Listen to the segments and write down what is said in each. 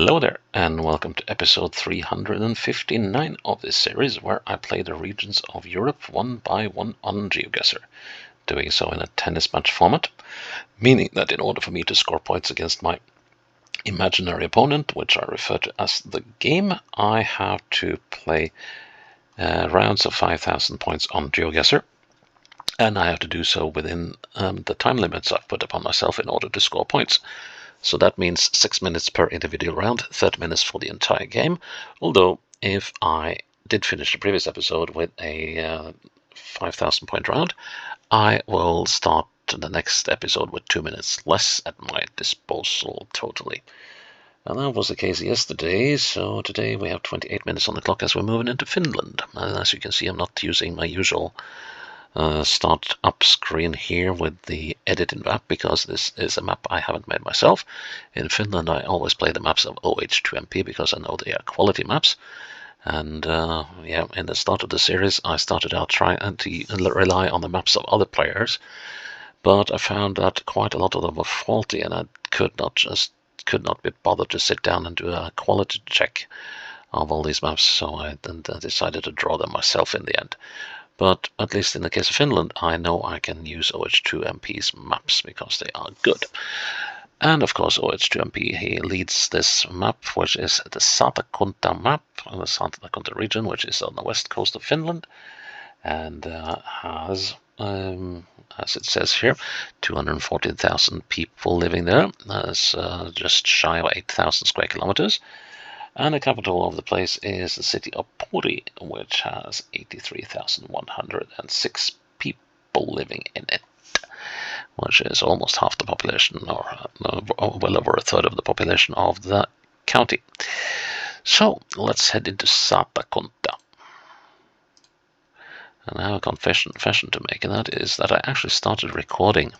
Hello there, and welcome to episode 359 of this series, where I play the regions of Europe one by one on GeoGuessr, doing so in a tennis match format, meaning that in order for me to score points against my imaginary opponent, which I refer to as the game, I have to play rounds of 5,000 points on GeoGuessr, and I have to do so within the time limits I've put upon myself in order to score points. So that means 6 minutes per individual round, 30 minutes for the entire game. Although, if I did finish the previous episode with a 5,000 point round, I will start the next episode with 2 minutes less at my disposal totally. And that was the case yesterday, so today we have 28 minutes on the clock as we're moving into Finland. And as you can see, I'm not using my usual start up screen here with the edited map, because this is a map I haven't made myself. In Finland, I always play the maps of OH2MP because I know they are quality maps. And yeah, in the start of the series, I started out trying to rely on the maps of other players, but I found that quite a lot of them were faulty, and I could not be bothered to sit down and do a quality check of all these maps, so I then decided to draw them myself in the end. But at least in the case of Finland, I know I can use OH2MP's maps because they are good. And of course, OH2MP, he leads this map, which is the Satakunta map, the Satakunta region, which is on the west coast of Finland, and has, as it says here, 214,000 people living there. That's just shy of 8,000 square kilometers. And the capital of the place is the city of Pori, which has 83,106 people living in it, which is almost half the population, or well over a third of the population of the county. So let's head into Satakunta. And I have a confession to make, and that is that I actually started recording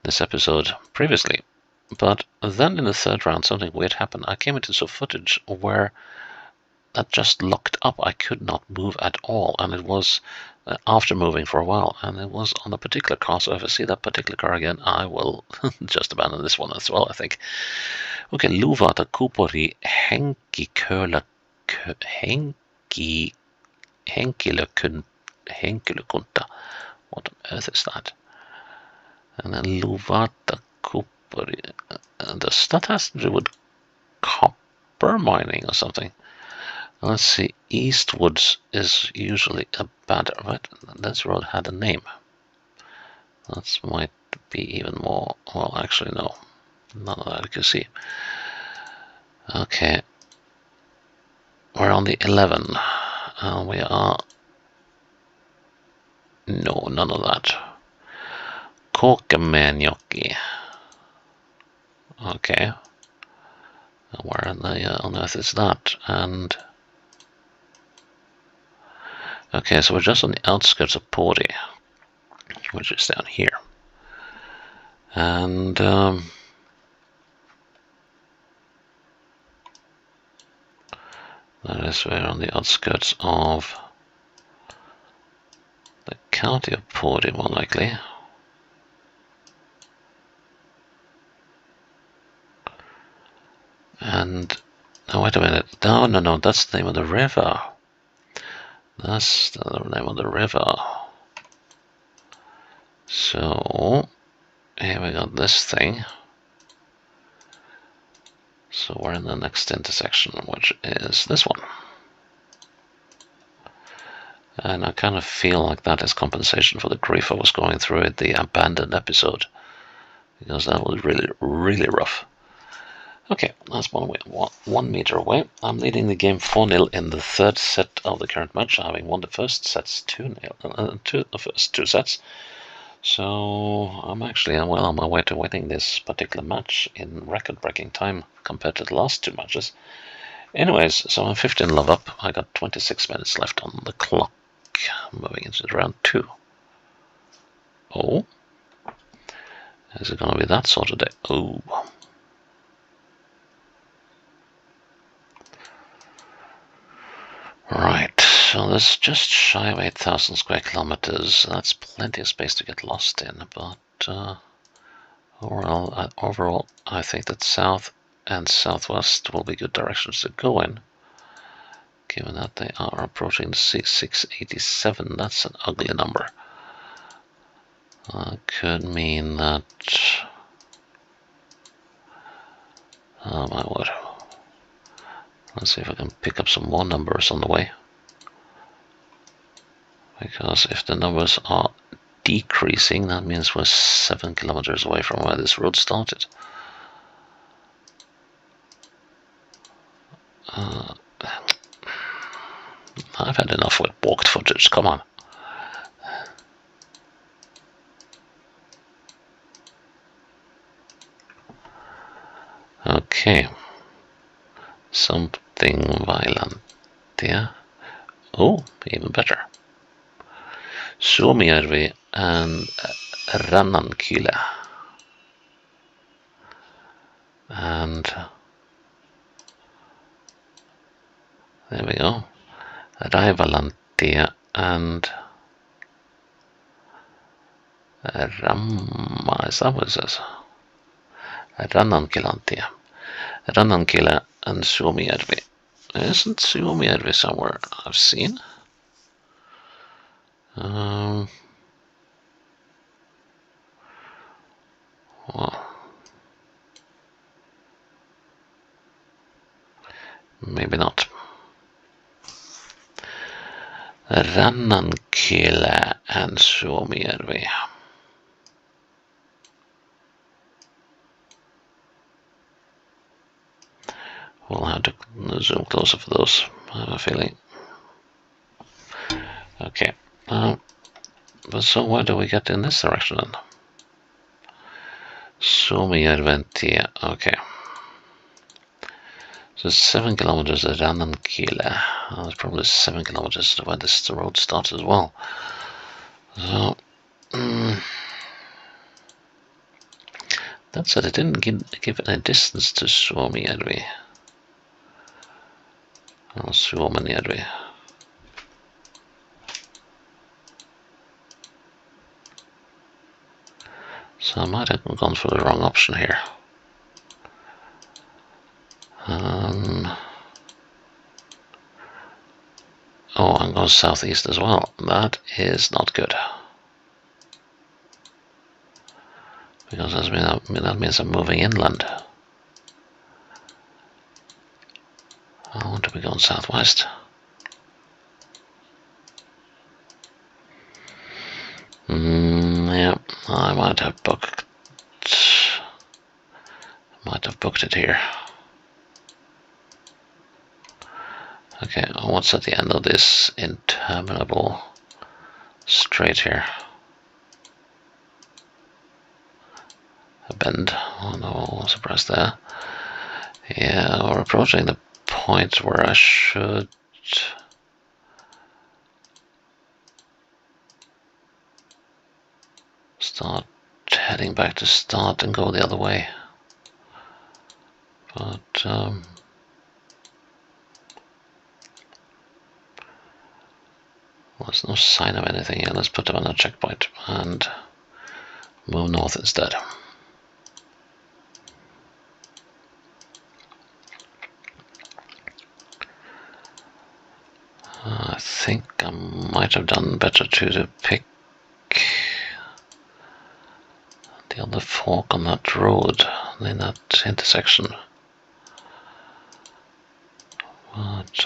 this episode previously. But then in the third round, something weird happened. I came into some footage where that just locked up. I could not move at all, and it was after moving for a while, and it was on a particular car. So if I see that particular car again, I will just abandon this one as well, I think. Okay, Luvata Kupori Henkilökunta. What on earth is that? And then Luvata Kupori. Does that has to do with copper mining or something? Let's see. Eastwoods is usually a bad, right? This road had a name. That might be even more. Well, actually, no. None of that I can see. Okay. We're on the 11. We are. No, none of that. Korkemäenjoki. Okay. Where on earth is that? And okay, so we're just on the outskirts of Pori, which is down here. And that is we're on the outskirts of the county of Pori, more likely. And, oh, wait a minute. No, that's the name of the river. That's the name of the river. So, here we got this thing. So we're in the next intersection, which is this one. And I kind of feel like that is compensation for the grief I was going through in the abandoned episode, because that was really, really rough. Okay, that's 1 meter away. I'm leading the game 4-0 in the third set of the current match, having won the first sets 2-0, the first 2 sets. So I'm actually well on my way to winning this particular match in record-breaking time compared to the last 2 matches. Anyways, so I'm 15 love up. I got 26 minutes left on the clock. Moving into round 2. Oh, is it going to be that sort of day? Oh. Right, so there's just shy of 8,000 square kilometers. That's plenty of space to get lost in, but overall, I think that south and southwest will be good directions to go in. Given that they are approaching the 687, that's an ugly number. Could mean that... Oh my word. Let's see if I can pick up some more numbers on the way. Because if the numbers are decreasing, that means we're 7 kilometers away from where this road started. I've had enough with walked footage, come on. Okay. Something violent there. Oh, even better. Suomijärvi and Rannankylä. And there we go. Raivalantia and Ramma, is that what it says? Rannankilantia. Rannankylä and Suomijärvi. Isn't Suomijärvi somewhere I've seen? Well, maybe not. Rannankylä and Suomijärvi. We'll have to zoom closer for those, I have a feeling. Okay, but so where do we get in this direction then? Suomijärventie, okay. So 7 kilometers at Rannankylä. That's probably 7 kilometers to where this road starts as well. So, that said, it didn't give any distance to Suomijärvi. Oh, Suomenjärvi. So I might have gone for the wrong option here. Oh, I'm going southeast as well. That is not good. Because that means I'm moving inland. I want to be going southwest. Yeah, I might have booked it here. Okay, what's at the end of this interminable straight here? A bend. Oh no, surprise there. Yeah, we're approaching the point where I should start heading back to start and go the other way. But well, there's no sign of anything here. Let's put them on a checkpoint and move north instead. I think I might have done better to pick the other fork on that road in that intersection. But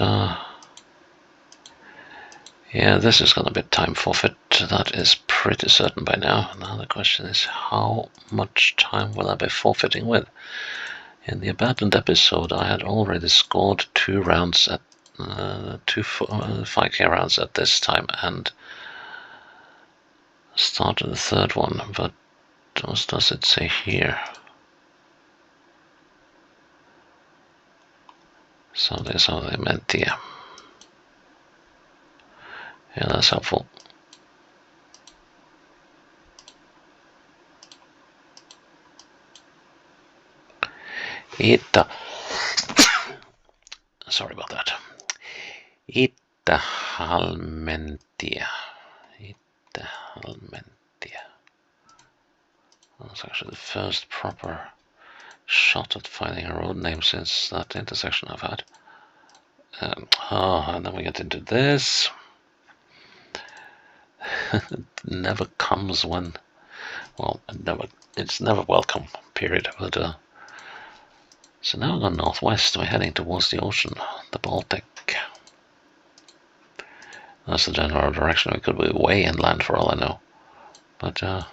yeah, this is going to be a time forfeit. That is pretty certain by now. Now the question is, how much time will I be forfeiting with? In the abandoned episode, I had already scored 2 rounds at 2 5k rounds at this time and started the 3rd one. But what does it say here? Something meant here. Yeah, that's helpful. Sorry about that. Itähalmentie. That's actually the first proper shot at finding a road name since that intersection I've had. And then we get into this. It never comes when, well, it's never welcome, period. But so now we're going northwest. We're heading towards the ocean, the Baltic. That's the general direction. We could be way inland for all I know. But yeah,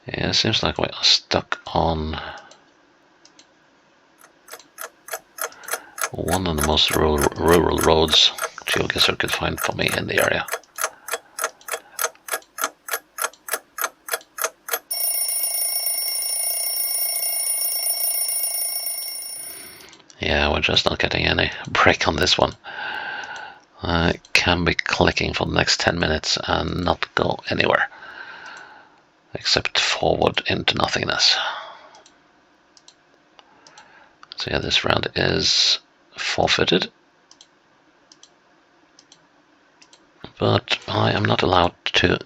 it seems like we are stuck on one of the most rural roads GeoGuessr could find for me in the area. Yeah, we're just not getting any break on this one. I can be clicking for the next 10 minutes and not go anywhere. Except forward into nothingness. So yeah, this round is forfeited. But I am not allowed to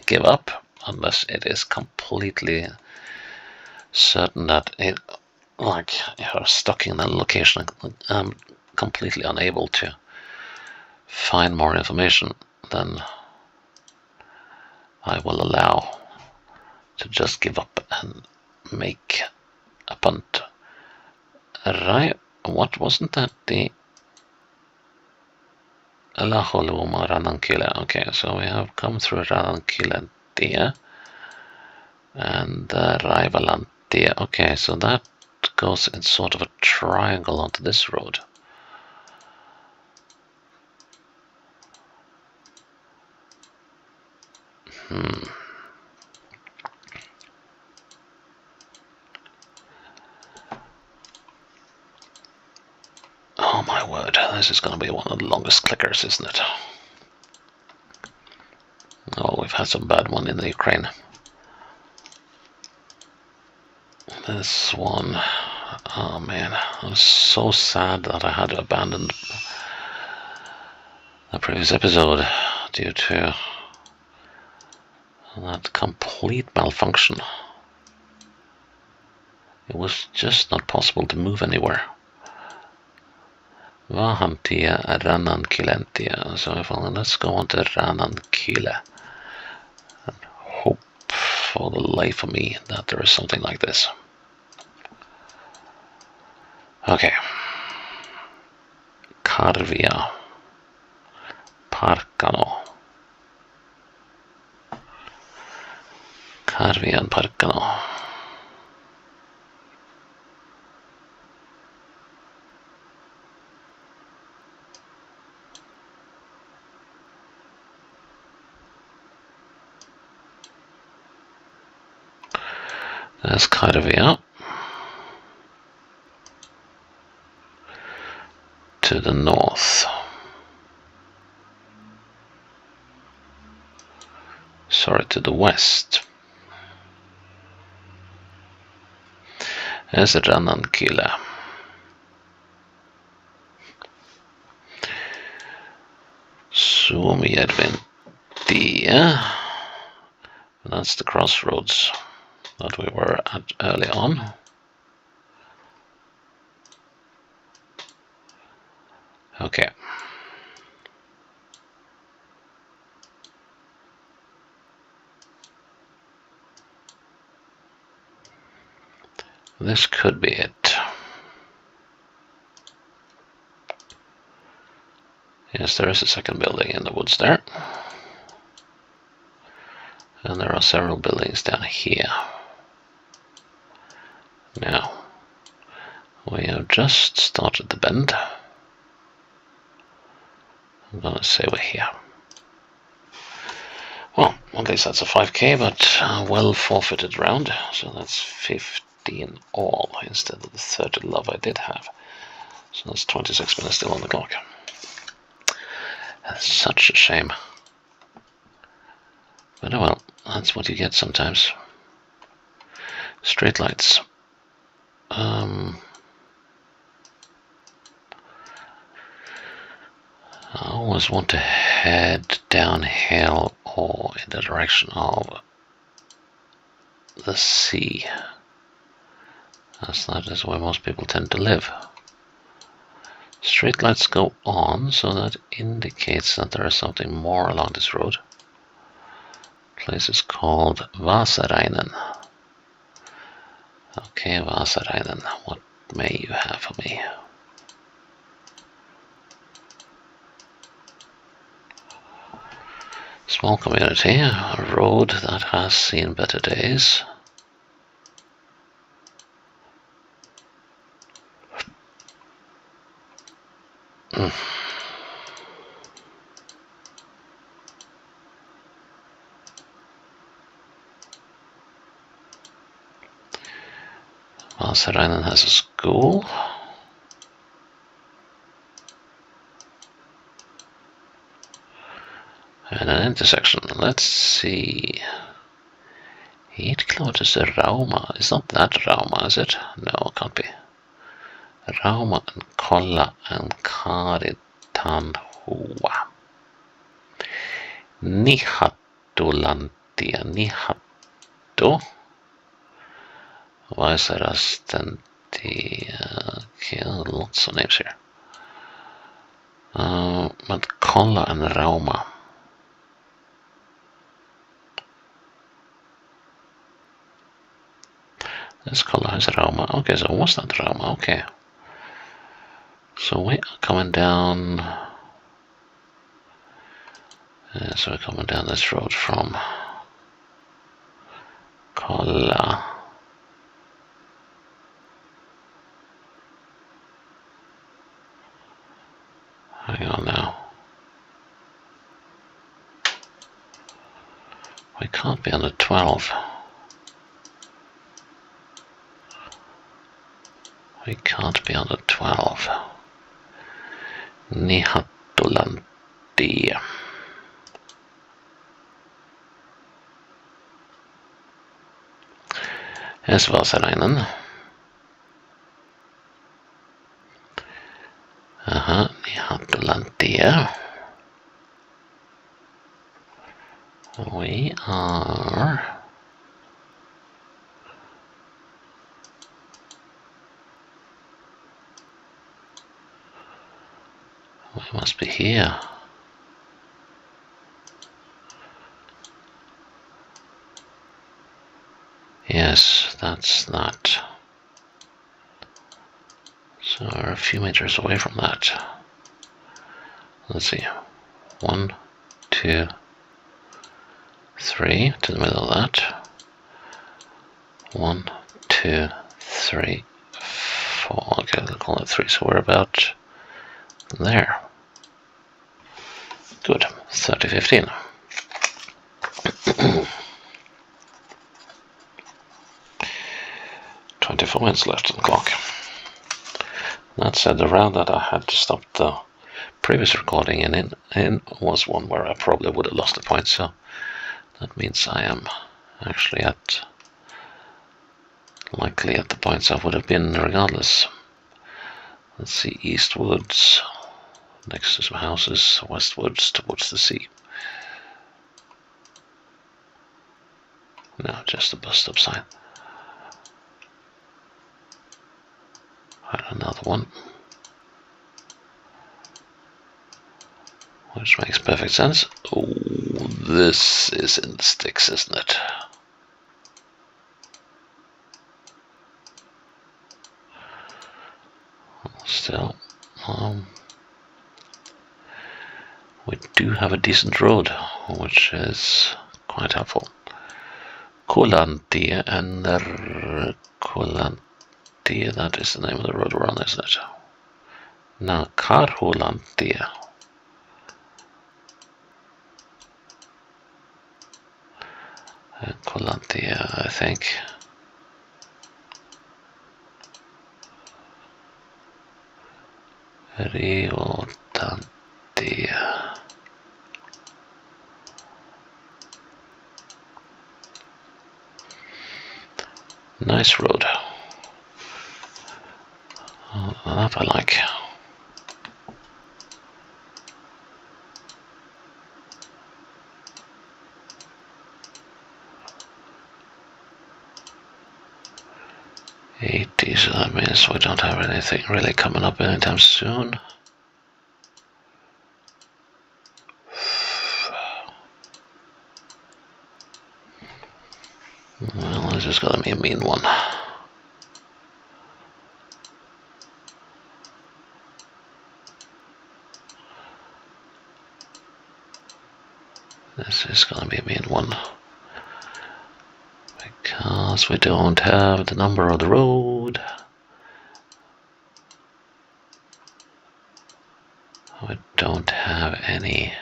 give up unless it is completely certain that you're stuck in a location and I'm completely unable to find more information. Then I will allow to just give up and make a punt. Right? What wasn't that the Okay, so we have come through Ranankilentia and Raivalantia. Okay, so that goes in sort of a triangle onto this road. Oh my word, this is going to be one of the longest clickers, isn't it? Oh, we've had some bad one in the Ukraine. This one, oh man, I'm so sad that I had to abandon the previous episode due to that complete malfunction. It was just not possible to move anywhere. Vahantia, Ranankilentia. So let's go on to Ranankile and hope for the life of me that there is something like this. Okay. Karvia. Parkano. Karvia and Parkano. There's Karvia. To the north. Sorry, to the west. There's Ranankile. Suomijärventie. That's the crossroads that we were at early on. Okay. This could be it. Yes, there is a second building in the woods there. And there are several buildings down here. Now, we have just started the bend. I'm gonna say we're here. Well, at least that's a 5k, but a well forfeited round. So that's 15 all instead of the 30 love I did have. So that's 26 minutes still on the clock. That's such a shame. But oh well, that's what you get sometimes. Straight lights. I always want to head downhill or in the direction of the sea, as that is where most people tend to live. Street lights go on, so that indicates that there is something more along this road. Place is called Vasareinen. Okay, Vasareinen, what may you have for me? Small community, a road that has seen better days. Vasareinen has a school. And an intersection. Let's see. 8 kilometers to Rauma. Is not that Rauma, is it? No, it can't be. Rauma and Kolla and Karitanhua. Nihattulantia. Nihattu. Vaisarastentia. Okay, lots of names here. But Kolla and Rauma. This Kolla is Rauma. Okay, so what's that Rauma? Okay. So we are coming down. So we're coming down this road from Kolla. Hang on now. We can't be under 12. We can't be under 12. Nihattulantia. Here's Vasareinen. Nihattulantia. We are... We must be here. Yes, that's that. So we're a few meters away from that. Let's see. 1, 2, 3 to the middle of that. 1, 2, 3, 4. Okay, we'll call it 3. So we're about there. Good. 30:15. 24 minutes left on the clock. That said, the round that I had to stop the previous recording in was one where I probably would have lost a point, so that means I am actually likely at the points I would have been regardless. Let's see, eastwards, next to some houses, westwards towards the sea. No, just a bus stop sign. And another one. Which makes perfect sense. Oh, this is in the sticks, isn't it? Still, we do have a decent road, which is quite helpful. Kolantie and Kolantie, that is the name of the road we're on, isn't it? Now, Karhulantie. Kolantie, I think. Riotantie. Nice road. That I like. 80, so that means we don't have anything really coming up anytime soon. Well, this is gonna be a mean one. This is gonna be a mean one. Because we don't have the number of the road. We don't have any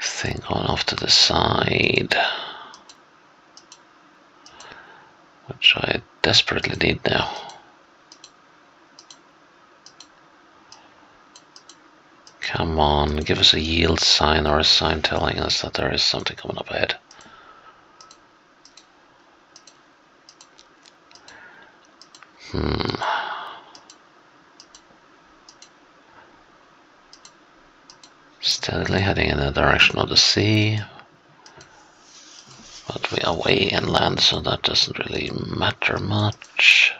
thing going off to the side, which I desperately need now. Come on, give us a yield sign or a sign telling us that there is something coming up ahead. Steadily heading in the direction of the sea. But we are way inland, so that doesn't really matter much.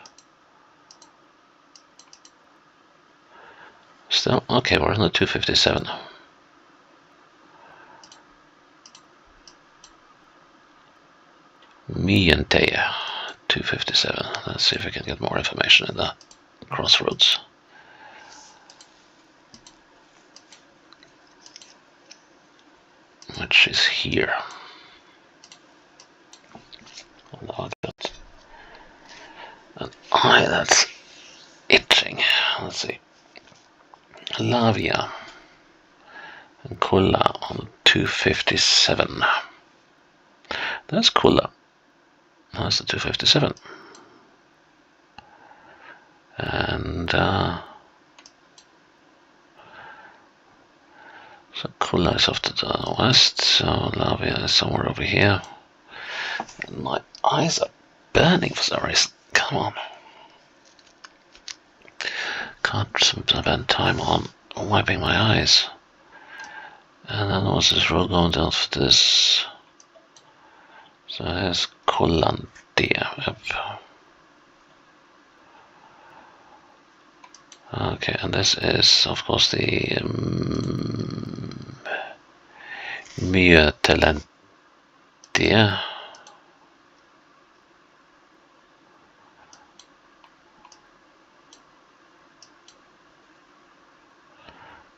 Still, okay, we're in the 257. Mientea, 257. Let's see if we can get more information in the crossroads. Which is here. Although that's itching. Let's see. Lavia and Kulla on 257. That's Kulla. That's the 257. And so Kulla is off to the west, so Lavia is somewhere over here. And my eyes are burning for some reason. Come on. Can't spend time on wiping my eyes. And then what's this road going down for this? So here's Kullandia. Yep. Okay, and this is of course the Mjötelentia.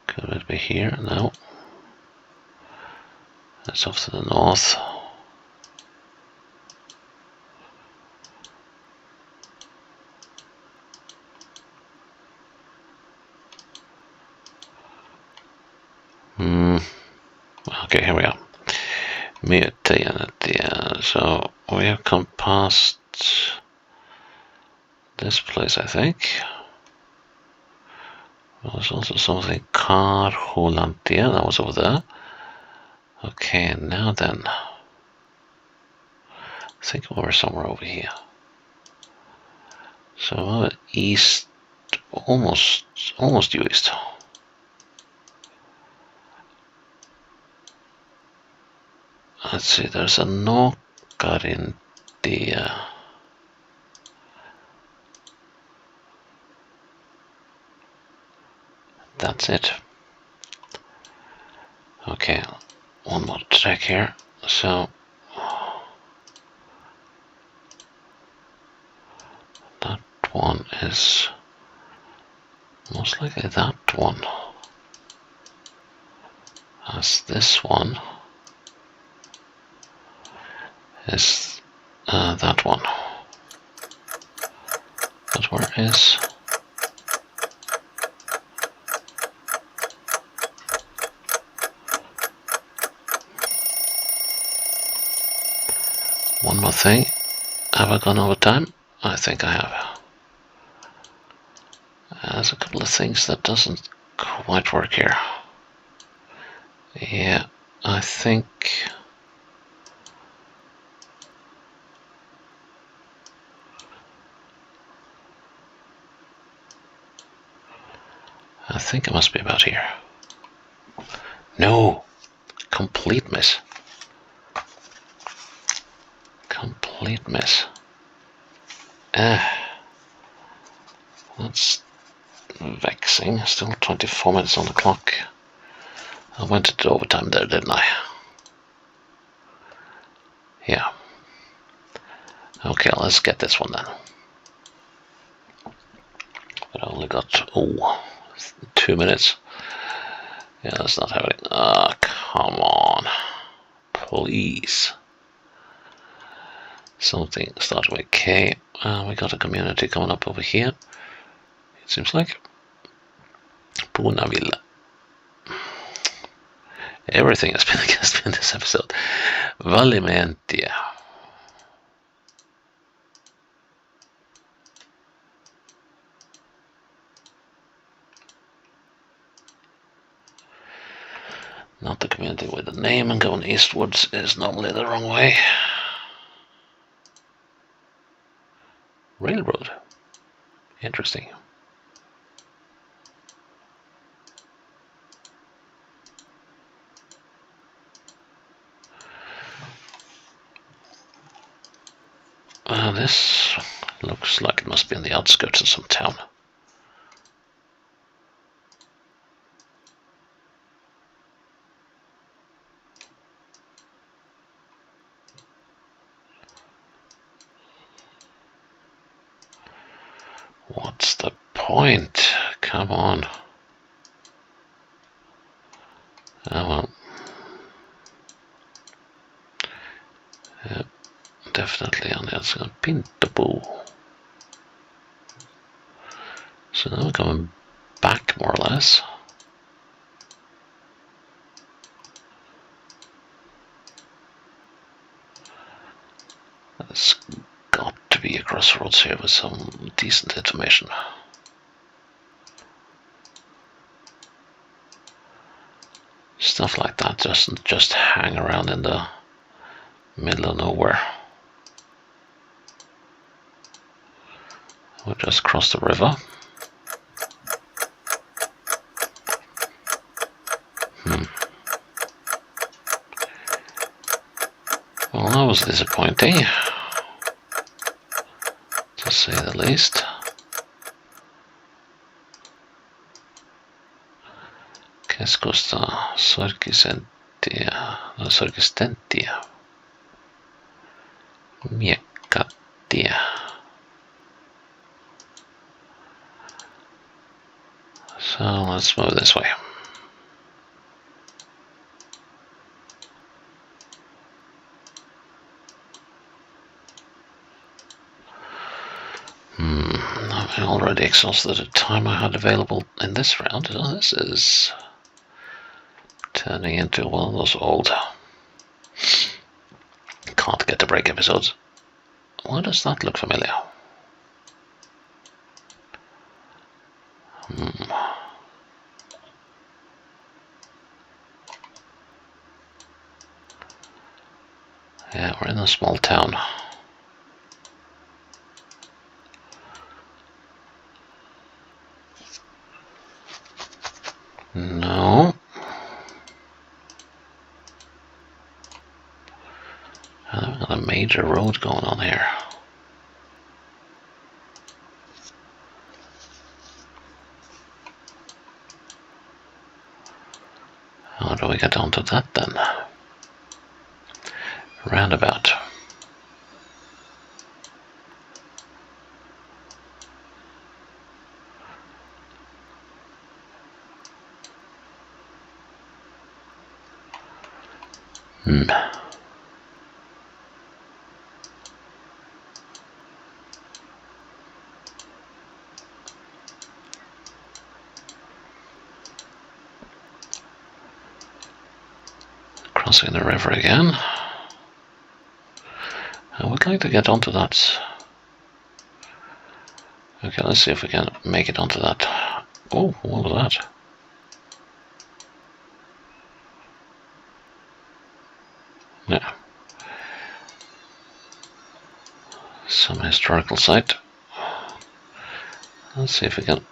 Could it be here? No. That's off to the north. Okay, here we are. Mjötelentia. So we have come past this place, I think. Well, there's also something Karhulantia, that was over there. Okay, now then. I think we're somewhere over here. So east, almost due east. Let's see, there's a Nokarintia. That's it. Okay, one more check here. So that one is most likely that one. As this one is that one. But where is... One more thing. Have I gone over time? I think I have. There's a couple of things that doesn't quite work here. Yeah, I think... I think it must be about here. No! Complete miss. Complete miss. That's vexing. Still 24 minutes on the clock. I went into overtime there, didn't I? Yeah. Okay, let's get this one then. But I only got 2 minutes. Yeah, that's not happening. Come on. Please. Something starting with K. We got a community coming up over here. It seems like. Punavilla. Everything has been against me in this episode. Valimentia. Not the community with the name, and going eastwards is normally the wrong way. Railroad. Interesting. This looks like it must be in the outskirts of some town. What's the point? Come on. Oh well. Definitely on the outside. Pintabo. So now we're coming back more or less. There's got to be a crossroads here with some decent information. Stuff like that doesn't just hang around in the middle of nowhere. We'll just cross the river. Well, that was disappointing, to say the least. Keskusta Sorkistentia. Miekkatia. So let's move this way. I already exhausted the time I had available in this round, so this is turning into one of those old can't get a break episodes. Why does that look familiar? Yeah, we're in a small town. No. I've got a major road going on here. How do we get onto that then? Roundabout. Crossing the river again. I would like to get onto that. Okay, let's see if we can make it onto that. Oh, what was that? Yeah. Some historical site. Let's see if we can.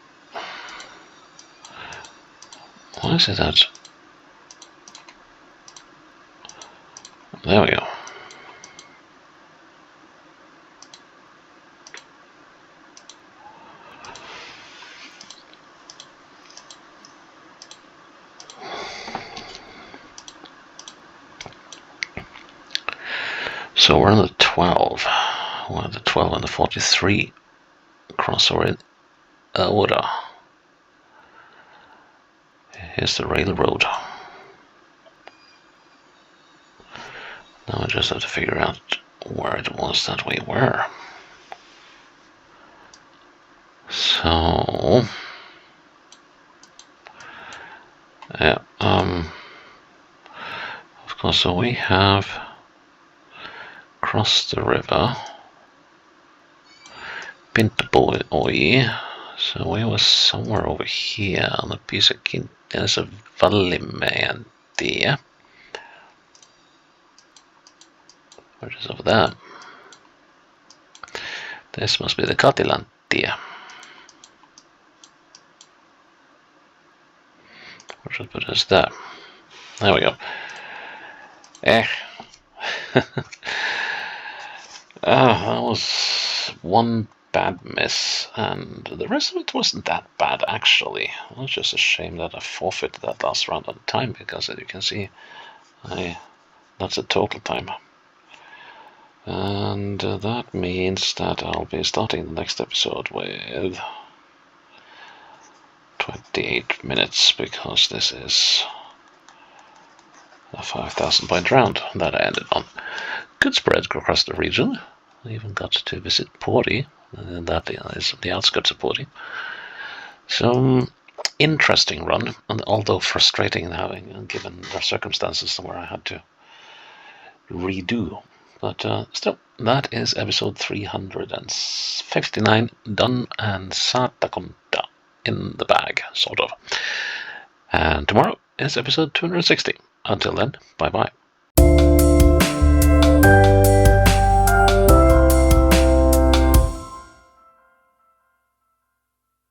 Why is it that? There we go. So we're on the 12. We're on the 12 and the 43 crossover in Aura. Here's the railroad. Now I just have to figure out where it was that we were. So yeah, of course, so we have crossed the river, been to Boy, so we were somewhere over here on a piece of there's a Vallimäen there. What is over there? This must be the Katilantie. Or should put this there. There we go. That was one bad miss, and the rest of it wasn't that bad actually. It was just a shame that I forfeited that last round on time, because as you can see, that's a total time. And that means that I'll be starting the next episode with 28 minutes, because this is a 5,000 point round that I ended on. Good spread across the region. I even got to visit Pori, and that is the outskirts of Pori. So, interesting run, and although frustrating having, given the circumstances where I had to redo. But still, that is episode 359 done, and Satakunta in the bag, sort of. And tomorrow is episode 260. Until then, bye-bye.